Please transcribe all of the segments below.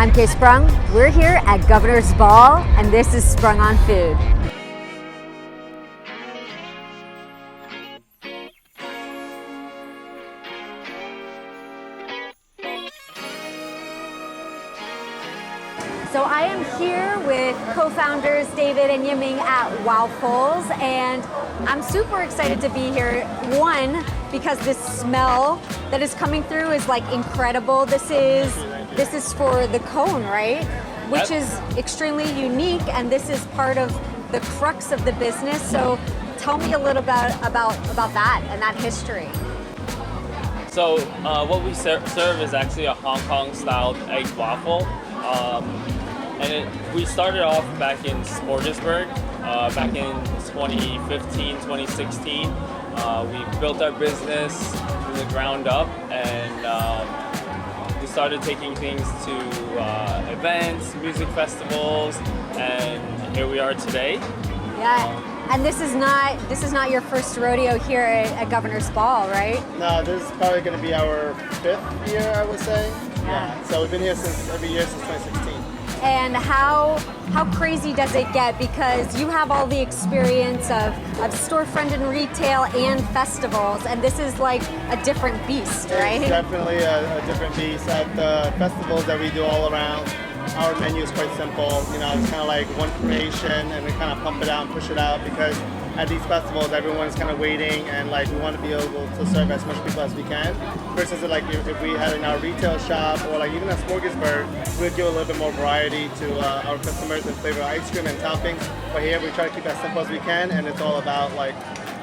I'm Kae Sprung. We're here at Governor's Ball, and this is Sprung On Food. So I am here with co-founders David and Yiming at Wowfulls, and I'm super excited to be here. One, because this smell that is coming through is like incredible. This is for the cone, right? Which is extremely unique, and this is part of the crux of the business. So tell me a little bit about that and that history. So what we serve is actually a Hong Kong styled egg waffle. We started off back in Smorgasburg back in 2015, 2016. We built our business from the ground up, and we started taking things to events, music festivals, and here we are today. Yeah, and this is not your first rodeo here at Governor's Ball, right? No, this is probably going to be our 5th year, I would say. Yeah. So we've been here every year since 2016. And how crazy does it get? Because you have all the experience of storefront and retail and festivals, and this is like a different beast, right? It's definitely a different beast. At the festivals that we do all around, our menu is quite simple. You know, it's kind of like one creation, and we kind of pump it out and push it out, because at these festivals, everyone's kind of waiting, and like we want to be able to serve as much people as we can. Versus like if we had in our retail shop, or like even at Smorgasburg, we'd give a little bit more variety to our customers and flavor ice cream and toppings. But here we try to keep it as simple as we can, and it's all about like,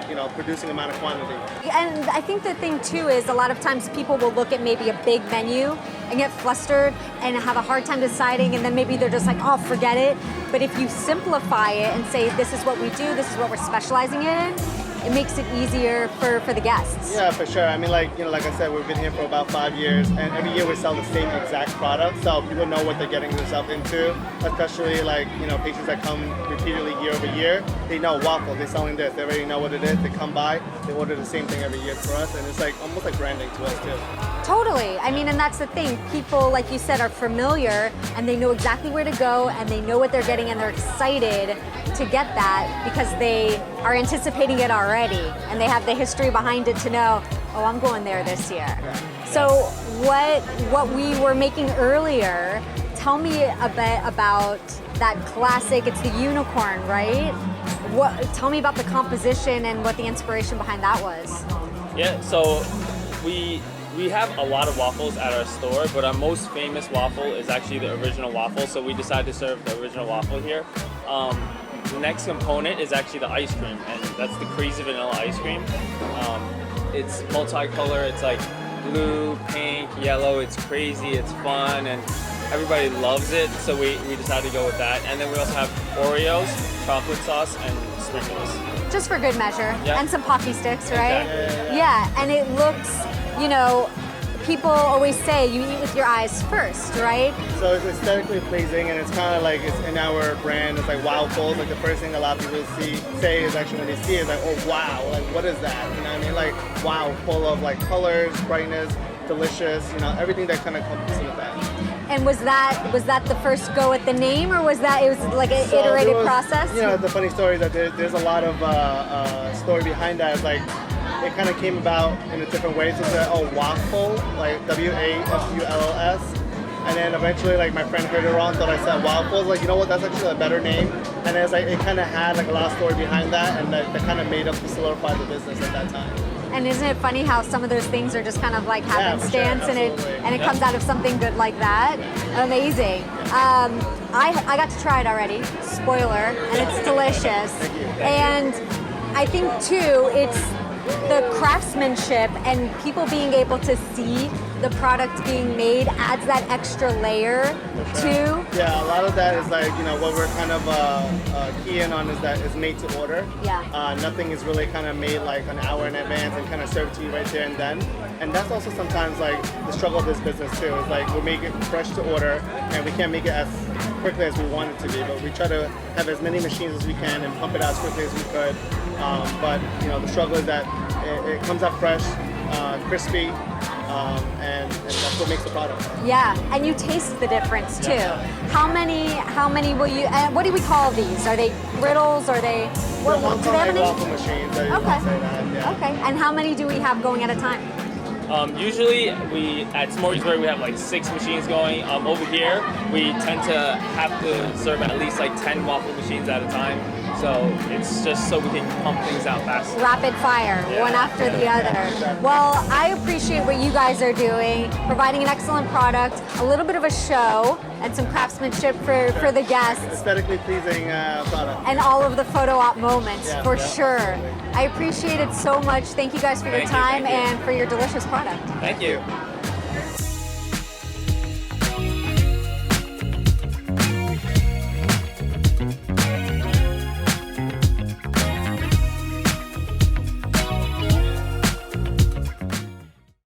you know, producing amount of quantity. And I think the thing too is a lot of times people will look at maybe a big menu and get flustered and have a hard time deciding, and then maybe they're just like, oh, forget it. But if you simplify it and say, this is what we do, this is what we're specializing in, it makes it easier for the guests. Yeah, for sure. I mean, like I said, we've been here for about 5 years, and every year we sell the same exact product, so people know what they're getting themselves into. Especially like, you know, patrons that come repeatedly year over year, they know Waffle, they're selling this, they already know what it is, they come by, they order the same thing every year for us, and it's like almost like branding to us too. Totally. I mean, and that's the thing. People, like you said, are familiar, and they know exactly where to go, and they know what they're getting, and they're excited to get that because they are anticipating it already, and they have the history behind it to know, oh, I'm going there this year. Yeah. So what we were making earlier, tell me a bit about that classic. It's the unicorn, right? Tell me about the composition and what the inspiration behind that was. Yeah, so we have a lot of waffles at our store, but our most famous waffle is actually the original waffle, so we decided to serve the original waffle here. The next component is actually the ice cream, and that's the crazy vanilla ice cream. It's multicolor, it's like blue, pink, yellow, it's crazy, it's fun, and everybody loves it, so we decided to go with that. And then we also have Oreos, chocolate sauce, and sprinkles. Just for good measure. Yeah. And some Pocky Sticks, right? Exactly. Yeah, and it looks, you know, people always say you eat with your eyes first, right? So it's aesthetically pleasing, and it's kind of like, it's in our brand, it's like Wowfulls. Like the first thing a lot of people say is actually when they see it, is like, oh wow, like what is that? You know what I mean? Like wow, full of like colors, brightness, delicious, you know, everything that kind of comes with that. And was that the first go at the name, or was it like an iterated process? You know, the funny story is that there's a lot of story behind that. It's like, it kind of came about in a different way. So it's like, Waffle, like Wafulls. And then eventually, like, my friend heard it wrong, thought I said Wowfulls. Like, you know what, that's actually a better name. And it's like, it kind of had like a lot of story behind that, and that kind of made up to solidify the business at that time. And isn't it funny how some of those things are just kind of like happenstance, sure, and it comes out of something good like that? Amazing. I got to try it already. Spoiler, and it's delicious. And I think too, it's the craftsmanship and people being able to see the product being made adds that extra layer too. Yeah, a lot of that is like, you know, what we're kind of keying on is that it's made to order. Yeah. Nothing is really kind of made like an hour in advance and kind of served to you right there and then. And that's also sometimes like the struggle of this business too. It's like we make it fresh to order, and we can't make it as quickly as we want it to be, but we try to have as many machines as we can and pump it out as quickly as we could. But you know, the struggle is that it comes out fresh, crispy, and that's what makes the product. Yeah, and you taste the difference too. Yeah. How many will you? What do we call these? Are they griddles? Are they? What, Hong do they have Kong a name? waffle machines. I Okay. say that. Yeah. Okay, and how many do we have going at a time? Usually we at Smorgasburg we have like 6 machines going. Over here we tend to have to serve at least like 10 waffle machines at a time. So it's just so we can pump things out faster. Rapid fire, Yeah. one after the other. Well, I appreciate what you guys are doing, providing an excellent product, a little bit of a show, and some craftsmanship for the guests, Aesthetically pleasing product. and all of the photo op moments, Yeah, for yeah, sure. absolutely. I appreciate it so much. Thank you guys for your Thank you, time thank you. and for your delicious product. Thank you.